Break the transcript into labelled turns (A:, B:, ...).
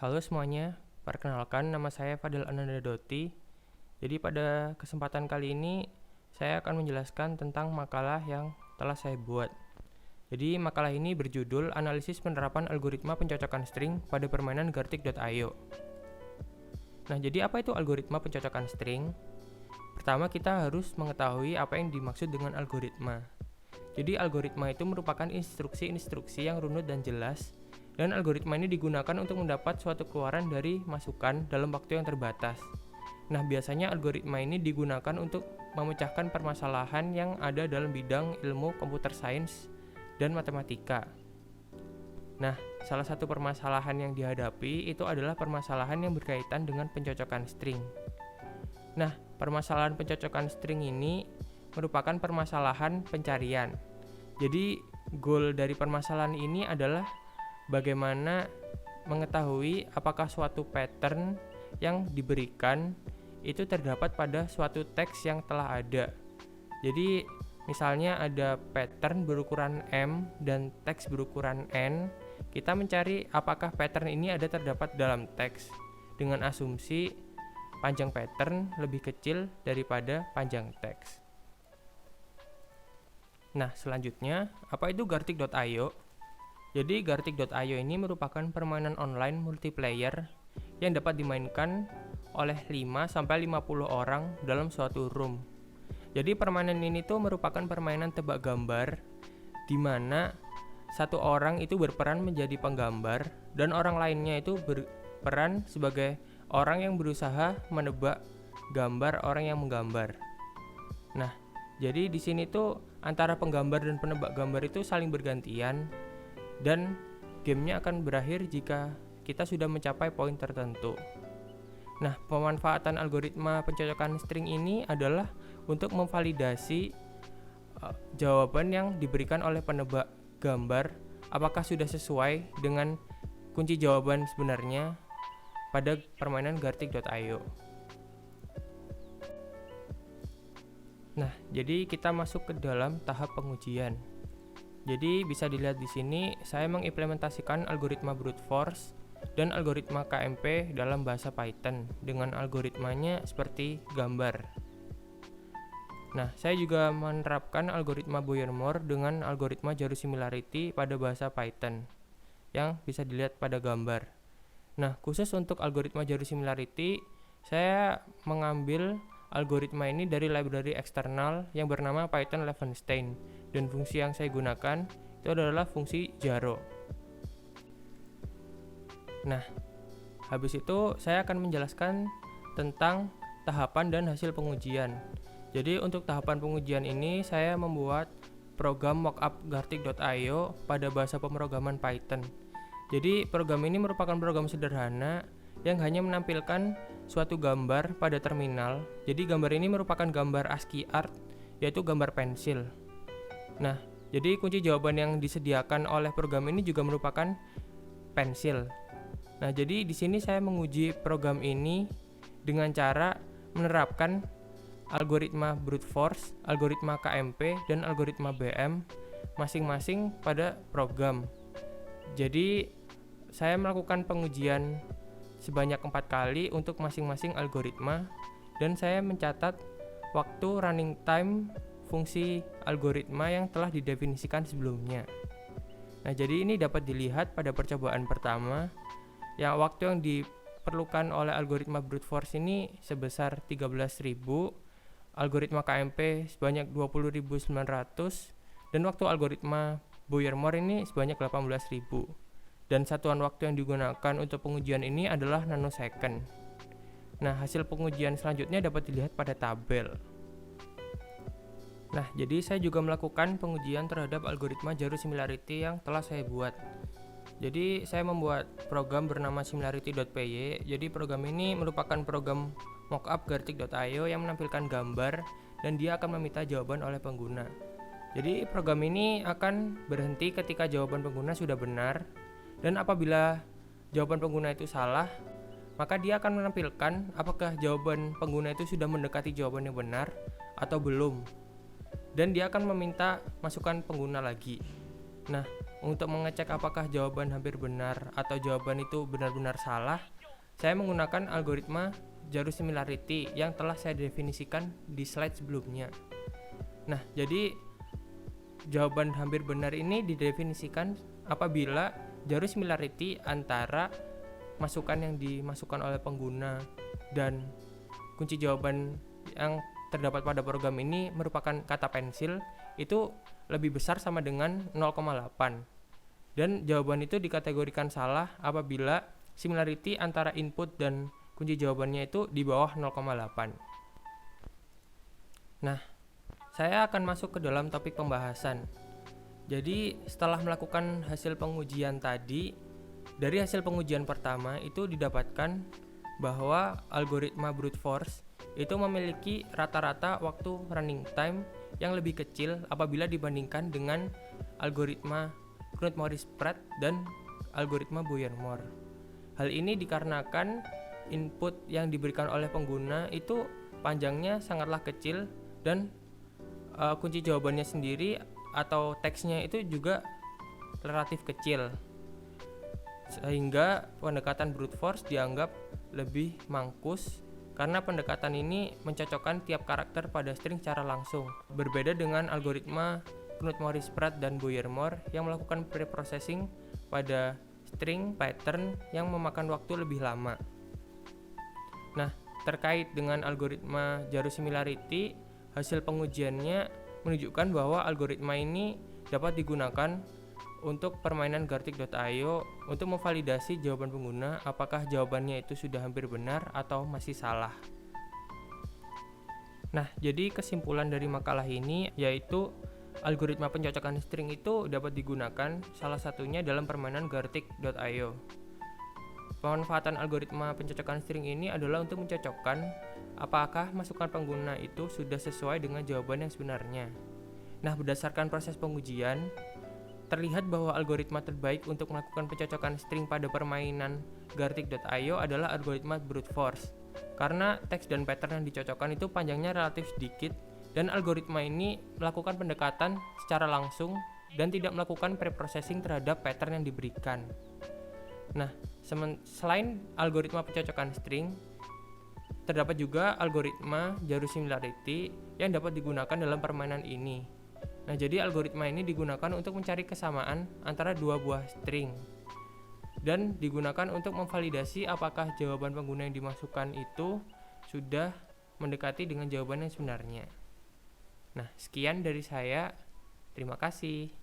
A: Halo semuanya, perkenalkan nama saya Fadil Ananda Doti. Jadi pada kesempatan kali ini saya akan menjelaskan tentang makalah yang telah saya buat. Jadi makalah ini berjudul Analisis Penerapan Algoritma Pencocokan String pada Permainan Gartic.io. Nah, jadi apa itu algoritma pencocokan string? Pertama, kita harus mengetahui apa yang dimaksud dengan algoritma. Jadi algoritma itu merupakan instruksi-instruksi yang runut dan jelas, dan algoritma ini digunakan untuk mendapat suatu keluaran dari masukan dalam waktu yang terbatas. Nah, biasanya algoritma ini digunakan untuk memecahkan permasalahan yang ada dalam bidang ilmu computer science dan matematika. Nah, salah satu permasalahan yang dihadapi itu adalah permasalahan yang berkaitan dengan pencocokan string. Nah, permasalahan pencocokan string ini merupakan permasalahan pencarian. Jadi, goal dari permasalahan ini adalah bagaimana mengetahui apakah suatu pattern yang diberikan itu terdapat pada suatu teks yang telah ada. Jadi, misalnya ada pattern berukuran M dan teks berukuran N, kita mencari apakah pattern ini ada terdapat dalam teks dengan asumsi panjang pattern lebih kecil daripada panjang teks. Nah, selanjutnya, apa itu Gartic.io? Jadi, Gartic.io ini merupakan permainan online multiplayer yang dapat dimainkan oleh 5-50 orang dalam suatu room. Jadi, permainan ini tuh merupakan permainan tebak gambar di mana satu orang itu berperan menjadi penggambar dan orang lainnya itu berperan sebagai orang yang berusaha menebak gambar orang yang menggambar. Nah, jadi di sini tuh antara penggambar dan penebak gambar itu saling bergantian dan gamenya akan berakhir jika kita sudah mencapai poin tertentu. Nah, pemanfaatan algoritma pencocokan string ini adalah untuk memvalidasi jawaban yang diberikan oleh penebak gambar apakah sudah sesuai dengan kunci jawaban sebenarnya pada permainan Gartic.io. Nah, jadi kita masuk ke dalam tahap pengujian. Jadi bisa dilihat di sini saya mengimplementasikan algoritma brute force dan algoritma KMP dalam bahasa Python dengan algoritmanya seperti gambar. Nah, saya juga menerapkan algoritma Boyer-Moore dengan algoritma Jaru Similarity pada bahasa Python yang bisa dilihat pada gambar. Nah, khusus untuk algoritma Jaru Similarity, saya mengambil algoritma ini dari library eksternal yang bernama Python Levenstein, dan fungsi yang saya gunakan itu adalah fungsi Jaro. Nah, habis itu saya akan menjelaskan tentang tahapan dan hasil pengujian. Jadi untuk tahapan pengujian ini saya membuat program mockup Gartic.io pada bahasa pemrograman Python. Jadi program ini merupakan program sederhana yang hanya menampilkan suatu gambar pada terminal. Jadi gambar ini merupakan gambar ASCII art, yaitu gambar pensil. Nah, jadi kunci jawaban yang disediakan oleh program ini juga merupakan pensil. Nah, jadi di sini saya menguji program ini dengan cara menerapkan algoritma brute force, algoritma KMP, dan algoritma BM masing-masing pada program. Jadi saya melakukan pengujian sebanyak 4 kali untuk masing-masing algoritma dan saya mencatat waktu running time fungsi algoritma yang telah didefinisikan sebelumnya. Nah, jadi ini dapat dilihat pada percobaan pertama yang waktu yang diperlukan oleh algoritma brute force ini sebesar 13.000, algoritma KMP sebanyak 20.900 dan waktu algoritma Boyer-Moore ini sebanyak 18.000. Dan satuan waktu yang digunakan untuk pengujian ini adalah nanosecond. Nah, hasil pengujian selanjutnya dapat dilihat pada tabel. Nah, jadi saya juga melakukan pengujian terhadap algoritma Jaru Similarity yang telah saya buat. Jadi, saya membuat program bernama similarity.py. Jadi, program ini merupakan program mockup Gartic.io yang menampilkan gambar dan dia akan meminta jawaban oleh pengguna. Jadi, program ini akan berhenti ketika jawaban pengguna sudah benar. Dan apabila jawaban pengguna itu salah, maka dia akan menampilkan apakah jawaban pengguna itu sudah mendekati jawaban yang benar atau belum. Dan dia akan meminta masukan pengguna lagi. Nah, untuk mengecek apakah jawaban hampir benar atau jawaban itu benar-benar salah, saya menggunakan algoritma Jarus Similarity yang telah saya definisikan di slide sebelumnya. Nah, jadi jawaban hampir benar ini didefinisikan apabila Jarus Similarity antara masukan yang dimasukkan oleh pengguna dan kunci jawaban yang terdapat pada program ini merupakan kata pensil itu lebih besar sama dengan 0,8. Dan jawaban itu dikategorikan salah apabila similarity antara input dan kunci jawabannya itu di bawah 0,8. Nah, saya akan masuk ke dalam topik pembahasan. Jadi, setelah melakukan hasil pengujian tadi, dari hasil pengujian pertama itu didapatkan bahwa algoritma brute force itu memiliki rata-rata waktu running time yang lebih kecil apabila dibandingkan dengan algoritma Knuth-Morris-Pratt dan algoritma Boyer-Moore. Hal ini dikarenakan input yang diberikan oleh pengguna itu panjangnya sangatlah kecil dan kunci jawabannya sendiri atau teksnya itu juga relatif kecil, sehingga pendekatan brute force dianggap lebih mangkus karena pendekatan ini mencocokkan tiap karakter pada string secara langsung, berbeda dengan algoritma Knuth-Morris-Pratt dan Boyer-Moore yang melakukan preprocessing pada string pattern yang memakan waktu lebih lama. Nah, terkait dengan algoritma Jarus Similarity, hasil pengujiannya menunjukkan bahwa algoritma ini dapat digunakan untuk permainan Gartic.io untuk memvalidasi jawaban pengguna apakah jawabannya itu sudah hampir benar atau masih salah. Nah, jadi kesimpulan dari makalah ini yaitu algoritma pencocokan string itu dapat digunakan salah satunya dalam permainan Gartic.io. Pemanfaatan algoritma pencocokan string ini adalah untuk mencocokkan apakah masukan pengguna itu sudah sesuai dengan jawaban yang sebenarnya. Nah, berdasarkan proses pengujian, terlihat bahwa algoritma terbaik untuk melakukan pencocokan string pada permainan Gartic.io adalah algoritma brute force, karena teks dan pattern yang dicocokkan itu panjangnya relatif sedikit dan algoritma ini melakukan pendekatan secara langsung dan tidak melakukan preprocessing terhadap pattern yang diberikan. Nah, selain algoritma pencocokan string, terdapat juga algoritma Jarus Similarity yang dapat digunakan dalam permainan ini. Nah, jadi algoritma ini digunakan untuk mencari kesamaan antara dua buah string dan digunakan untuk memvalidasi apakah jawaban pengguna yang dimasukkan itu sudah mendekati dengan jawaban yang sebenarnya. Nah, sekian dari saya. Terima kasih.